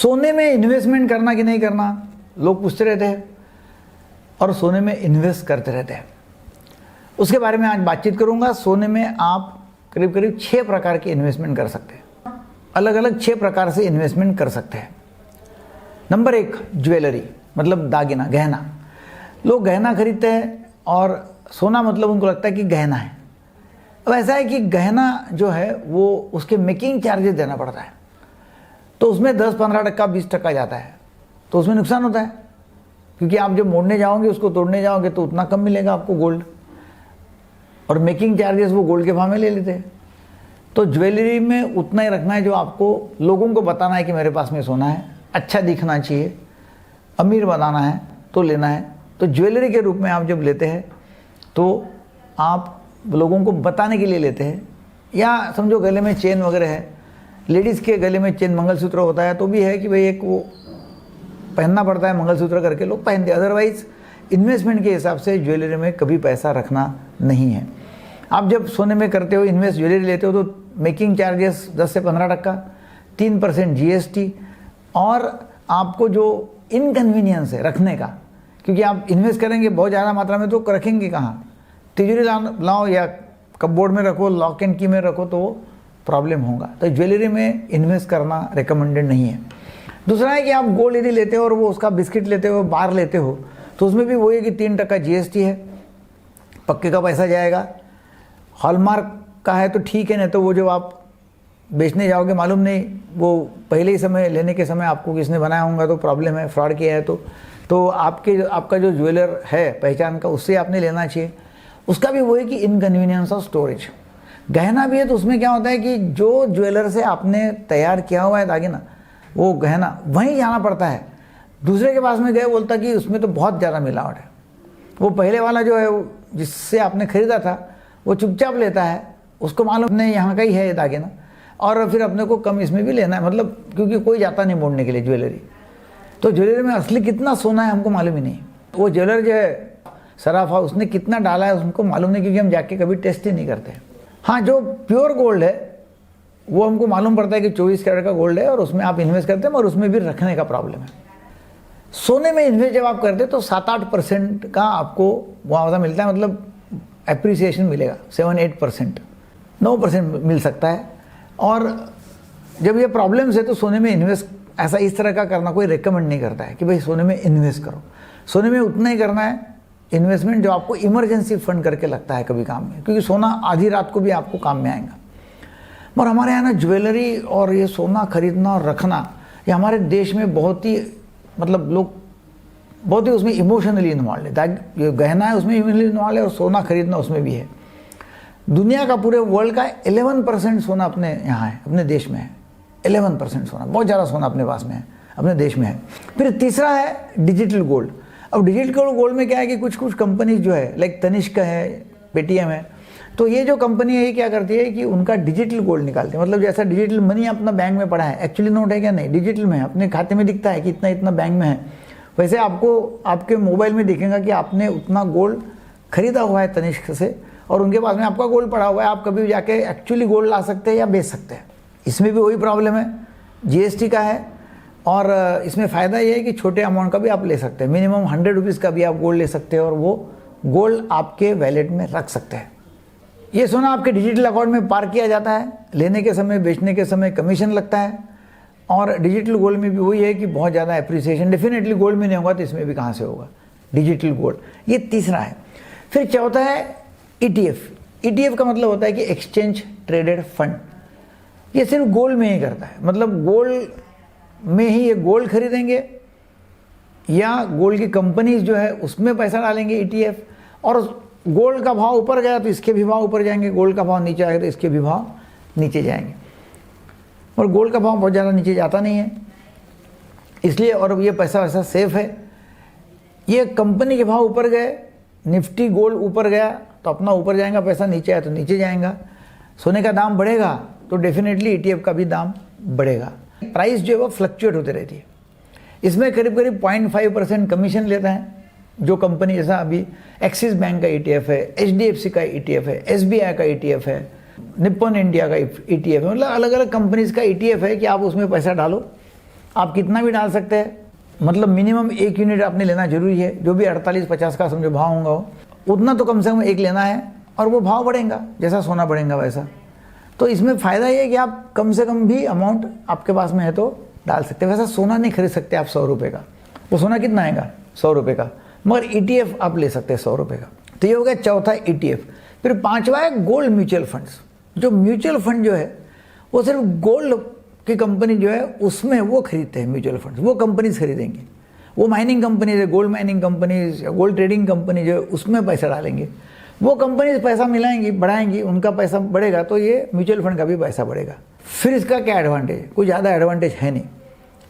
सोने में इन्वेस्टमेंट करना कि नहीं करना लोग पूछते रहते हैं और सोने में इन्वेस्ट करते रहते हैं। उसके बारे में आज बातचीत करूंगा। सोने में आप करीब करीब 6 प्रकार के इन्वेस्टमेंट कर सकते हैं, अलग अलग 6 प्रकार से इन्वेस्टमेंट कर सकते हैं। नंबर 1, ज्वेलरी मतलब दागिना, गहना। लोग गहना खरीदते हैं और सोना मतलब उनको लगता है कि गहना है। अब ऐसा है कि गहना जो है वो उसके मेकिंग चार्जेस देना पड़ता है, तो उसमें 10-15%, 20% जाता है, तो उसमें नुकसान होता है, क्योंकि आप जब मोड़ने जाओगे, उसको तोड़ने जाओगे तो उतना कम मिलेगा आपको गोल्ड, और मेकिंग चार्जेस वो गोल्ड के भाव में ले लेते हैं। तो ज्वेलरी में उतना ही रखना है जो आपको लोगों को बताना है कि मेरे पास में सोना है, अच्छा दिखना चाहिए, अमीर बनाना है तो लेना है। तो ज्वेलरी के रूप में आप जब लेते हैं तो आप लोगों को बताने के लिए लेते हैं, या समझो गले में चेन वगैरह है, लेडीज़ के गले में चेन मंगलसूत्र होता है तो भी है कि भाई एक वो पहनना पड़ता है, मंगलसूत्र करके लोग पहनते हैं। अदरवाइज़ इन्वेस्टमेंट के हिसाब से ज्वेलरी में कभी पैसा रखना नहीं है। आप जब सोने में करते हो इन्वेस्ट, ज्वेलरी लेते हो, तो मेकिंग चार्जेस 10 से 15%, 3% GST, और आपको जो इनकन्वीनियंस है रखने का, क्योंकि आप इन्वेस्ट करेंगे बहुत ज़्यादा मात्रा में तो रखेंगे कहाँ, तिजोरी लाओ या कपबोर्ड में रखो, लॉक एंड की में रखो, तो प्रॉब्लम होगा। तो ज्वेलरी में इन्वेस्ट करना रिकमेंडेड नहीं है। दूसरा है कि आप गोल्ड यदि लेते हो और वो उसका बिस्किट लेते हो, बार लेते हो, तो उसमें भी वही है कि 3% GST है, पक्के का पैसा जाएगा। हॉलमार्क का है तो ठीक है, नहीं तो वो जो आप बेचने जाओगे मालूम नहीं, वो पहले ही समय लेने के समय आपको किसने बनाया होगा तो प्रॉब्लम है, फ्रॉड किया है तो आपका जो ज्वेलर है पहचान का, उससे आपने लेना चाहिए। उसका भी वो है कि इनकन्वीनियंस ऑफ स्टोरेज। गहना भी है तो उसमें क्या होता है कि जो ज्वेलर से आपने तैयार किया हुआ है दागिना, वो गहना वहीं जाना पड़ता है। दूसरे के पास में गए, बोलता कि उसमें तो बहुत ज़्यादा मिलावट है। वो पहले वाला जो है जिससे आपने ख़रीदा था वो चुपचाप लेता है, उसको मालूम अपने यहाँ का ही है ये दागिना, और फिर अपने को कम इसमें भी लेना है, मतलब क्योंकि कोई जाता नहीं मोड़ने के लिए ज्वेलरी। तो ज्वेलरी में असली कितना सोना है हमको मालूम ही नहीं। वो ज्वेलर जो है सराफा, उसने कितना डाला है उसको मालूम नहीं, क्योंकि हम जाके कभी टेस्ट ही नहीं करते। हाँ, जो प्योर गोल्ड है वो हमको मालूम पड़ता है कि 24 कैरेट का गोल्ड है और उसमें आप इन्वेस्ट करते हैं, और उसमें भी रखने का प्रॉब्लम है। सोने में इन्वेस्ट जब आप करते हैं तो 7-8% का आपको मुआवजा मिलता है, मतलब एप्रिसिएशन मिलेगा। 7-8%, 9% मिल सकता है। और जब ये प्रॉब्लम्स है तो सोने में इन्वेस्ट ऐसा इस तरह का करना कोई रिकमेंड नहीं करता है कि भाई सोने में इन्वेस्ट करो। सोने में उतना ही करना है इन्वेस्टमेंट जो आपको इमरजेंसी फंड करके लगता है कभी काम में, क्योंकि सोना आधी रात को भी आपको काम में आएगा। और हमारे यहाँ ना ज्वेलरी और ये सोना खरीदना और रखना, ये हमारे देश में बहुत ही, मतलब लोग बहुत ही उसमें इमोशनली इन्वॉल्व है। ये गहना है उसमें इमोशनली इन्वॉल्व है, और सोना खरीदना उसमें भी है। दुनिया का, पूरे वर्ल्ड का 11% सोना अपने यहाँ है, अपने देश में है। 11% सोना, बहुत ज़्यादा सोना अपने पास में है, अपने देश में है। फिर तीसरा है डिजिटल गोल्ड। अब डिजिटल गोल्ड में क्या है कि कुछ कंपनीज जो है, लाइक तनिष्क है, पेटीएम है, तो ये जो कंपनी है ये क्या करती है कि उनका डिजिटल गोल्ड निकालती है। मतलब जैसा डिजिटल मनी अपना बैंक में पड़ा है, एक्चुअली नोट है क्या नहीं, डिजिटल में है, अपने खाते में दिखता है कि इतना इतना बैंक में है, वैसे आपको आपके मोबाइल में दिखेगा कि आपने उतना गोल्ड खरीदा हुआ है तनिष्क से, और उनके पास में आपका गोल्ड पड़ा हुआ है। आप कभी जाके एक्चुअली गोल्ड ला सकते हैं या बेच सकते हैं। इसमें भी वही प्रॉब्लम है, GST का है। और इसमें फ़ायदा ये है कि छोटे अमाउंट का भी आप ले सकते हैं, मिनिमम 100 रुपीज़ का भी आप गोल्ड ले सकते हैं, और वो गोल्ड आपके वैलेट में रख सकते हैं। ये सोना आपके डिजिटल अकाउंट में पार्क किया जाता है, लेने के समय, बेचने के समय कमीशन लगता है। और डिजिटल गोल्ड में भी वही है कि बहुत ज़्यादा एप्रिसिएशन डेफिनेटली गोल्ड में नहीं होगा, तो इसमें भी कहाँ से होगा, डिजिटल गोल्ड। ये तीसरा है। फिर चौथा है ETF का मतलब होता है कि एक्सचेंज ट्रेडेड फंड। ये सिर्फ गोल्ड में ही करता है, मतलब गोल्ड में ही ये गोल्ड खरीदेंगे या गोल्ड की कंपनीज जो है उसमें पैसा डालेंगे ETF, और गोल्ड का भाव ऊपर गया तो इसके भी भाव ऊपर जाएंगे, गोल्ड का भाव नीचे आएगा तो इसके भी भाव नीचे जाएंगे। और गोल्ड का भाव बहुत ज़्यादा नीचे जाता नहीं है इसलिए, और ये पैसा वैसा सेफ है। ये कंपनी के भाव ऊपर गए, निफ्टी गोल्ड ऊपर गया तो अपना ऊपर जाएगा पैसा, नीचे आया तो नीचे जाएगा। सोने का दाम बढ़ेगा तो डेफिनेटली ETF का भी दाम बढ़ेगा। प्राइस जो है वो फ्लक्चुएट होते रहती है। इसमें करीब 0.5% कमीशन लेता है जो कंपनी, जैसा अभी एक्सिस बैंक का ETF है, HDFC का ETF है, SBI का ETF है, निप्पॉन इंडिया का ETF है, मतलब अलग अलग कंपनीज का ETF है कि आप उसमें पैसा डालो आप कितना भी डाल सकते हैं, मतलब मिनिमम 1 यूनिट आपने लेना जरूरी है। जो भी 48-50 का समझो भाव होगा उतना तो कम से कम एक लेना है, और वो भाव बढ़ेगा जैसा सोना बढ़ेगा वैसा। तो इसमें फ़ायदा ये है कि आप कम से कम भी अमाउंट आपके पास में है तो डाल सकते हैं। वैसा सोना नहीं खरीद सकते आप 100 रुपये का, वो सोना कितना आएगा 100 रुपये का, मगर ETF आप ले सकते हैं 100 रुपये का। तो ये हो गया चौथा ETF। फिर पांचवा है गोल्ड म्यूचुअल फंड्स। जो म्यूचुअल फंड जो है वो सिर्फ गोल्ड की कंपनी जो है उसमें वो खरीदते हैं म्यूचुअल फंड्स, वो कंपनीज खरीदेंगे। वो माइनिंग कंपनीज है, गोल्ड माइनिंग कंपनीज या गोल्ड ट्रेडिंग कंपनी जो है उसमें पैसा डालेंगे। वो कंपनीज पैसा मिलाएंगी, बढ़ाएंगी, उनका पैसा बढ़ेगा तो ये म्यूचुअल फंड का भी पैसा बढ़ेगा। फिर इसका क्या एडवांटेज है? कोई ज़्यादा एडवांटेज है नहीं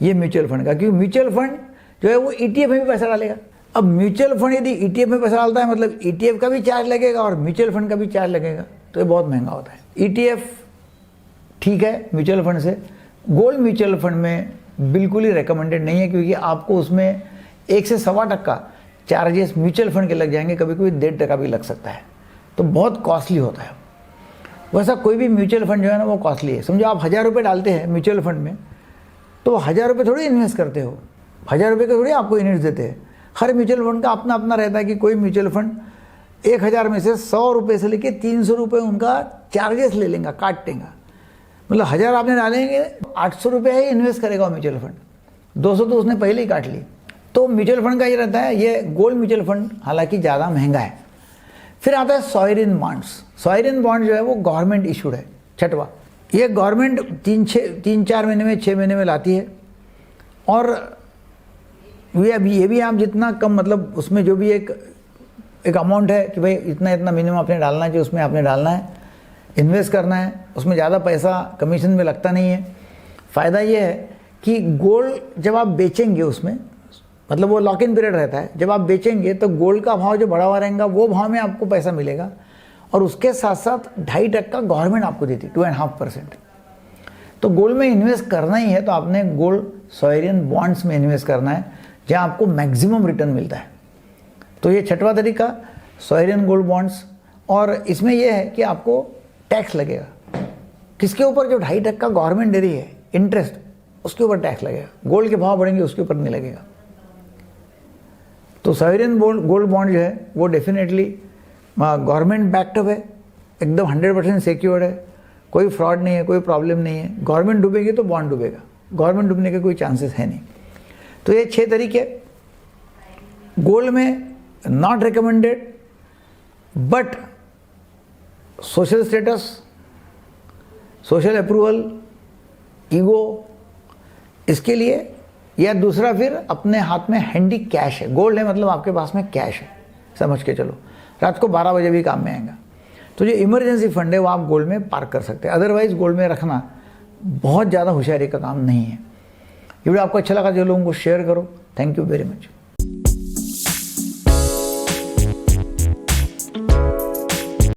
ये म्यूचुअल फंड का, क्योंकि म्यूचुअल फंड जो है वो ETF में भी पैसा डालेगा। अब म्यूचुअल फंड यदि ETF में पैसा डालता है मतलब ETF का भी चार्ज लगेगा और म्यूचुअल फंड का भी चार्ज लगेगा, तो ये बहुत महंगा होता है। ETF ठीक है म्यूचुअल फंड से, गोल्ड म्यूचुअल फंड में बिल्कुल ही रिकमेंडेड नहीं है, क्योंकि आपको उसमें 1 से 1.25% चार्जेस म्यूचुअल फंड के लग जाएंगे, कभी कभी 1.5% भी लग सकता है, तो बहुत कॉस्टली होता है। वैसा कोई भी म्यूचुअल फंड जो है ना वो कॉस्टली है। समझो आप 1000 रुपये डालते हैं म्यूचुअल फंड में, तो 1000 रुपये थोड़ी इन्वेस्ट करते हो, 1000 रुपये का थोड़ी आपको इन्वेस्ट देते हैं। हर म्यूचुअल फंड का अपना अपना रहता है कि कोई म्यूचुअल फंड 1000 में से 100 रुपये से लेके 300 रुपये उनका चार्जेस ले लेंगे, काट देंगे। मतलब 1000 आपने डालेंगे 800 रुपये ही इन्वेस्ट करेगा म्यूचुअल फंड, 200 तो उसने पहले ही काट ली। तो म्यूचुअल फंड का ये रहता है, ये गोल्ड म्यूचुअल फंड हालांकि ज़्यादा महंगा है। फिर आता है सॉवरेन बॉन्ड्स। सॉवरेन बॉन्ड जो है वो गवर्नमेंट इशूड है, छठवा। ये गवर्नमेंट 3-4 महीने में 6 महीने में लाती है, और ये भी आप जितना कम मतलब उसमें जो भी एक अमाउंट है कि भाई इतना इतना मिनिमम आपने डालना चाहिए, उसमें आपने डालना है, इन्वेस्ट करना है। उसमें ज़्यादा पैसा कमीशन में लगता नहीं है। फ़ायदा ये है कि गोल्ड जब आप बेचेंगे उसमें, मतलब वो लॉक इन पीरियड रहता है, जब आप बेचेंगे तो गोल्ड का भाव जो बढ़ा हुआ रहेगा वो भाव में आपको पैसा मिलेगा, और उसके साथ साथ 2.5% गवर्नमेंट आपको देती, 2.5%। तो गोल्ड में इन्वेस्ट करना ही है तो आपने गोल्ड सॉवरेन बॉन्ड्स में इन्वेस्ट करना है, जहाँ आपको मैक्सिमम रिटर्न मिलता है। तो ये छठवां तरीका सॉवरेन गोल्ड बॉन्ड्स। और इसमें यह है कि आपको टैक्स लगेगा, किसके ऊपर? जो 2.5% गवर्नमेंट दे रही है इंटरेस्ट, उसके ऊपर टैक्स लगेगा। गोल्ड के भाव बढ़ेंगे उसके ऊपर नहीं लगेगा। तो सॉवरेन गोल्ड बॉन्ड जो है वो डेफिनेटली गवर्नमेंट बैकअप है, एकदम 100% सिक्योर्ड है, कोई फ्रॉड नहीं है, कोई प्रॉब्लम नहीं है। गवर्नमेंट डूबेगी तो बॉन्ड डूबेगा, गवर्नमेंट डूबने के कोई चांसेस है नहीं। तो ये 6 तरीके गोल्ड में not recommended, but social status, social approval, ego, इसके लिए। या दूसरा फिर अपने हाथ में हैंडी कैश है, गोल्ड है मतलब आपके पास में कैश है, समझ के चलो, रात को 12 बजे भी काम में आएगा। तो जो इमरजेंसी फंड है वो आप गोल्ड में पार्क कर सकते हैं, अदरवाइज गोल्ड में रखना बहुत ज़्यादा होशियारी का काम नहीं है। ये वीडियो आपको अच्छा लगा जो लोगों को शेयर करो। Thank you very much.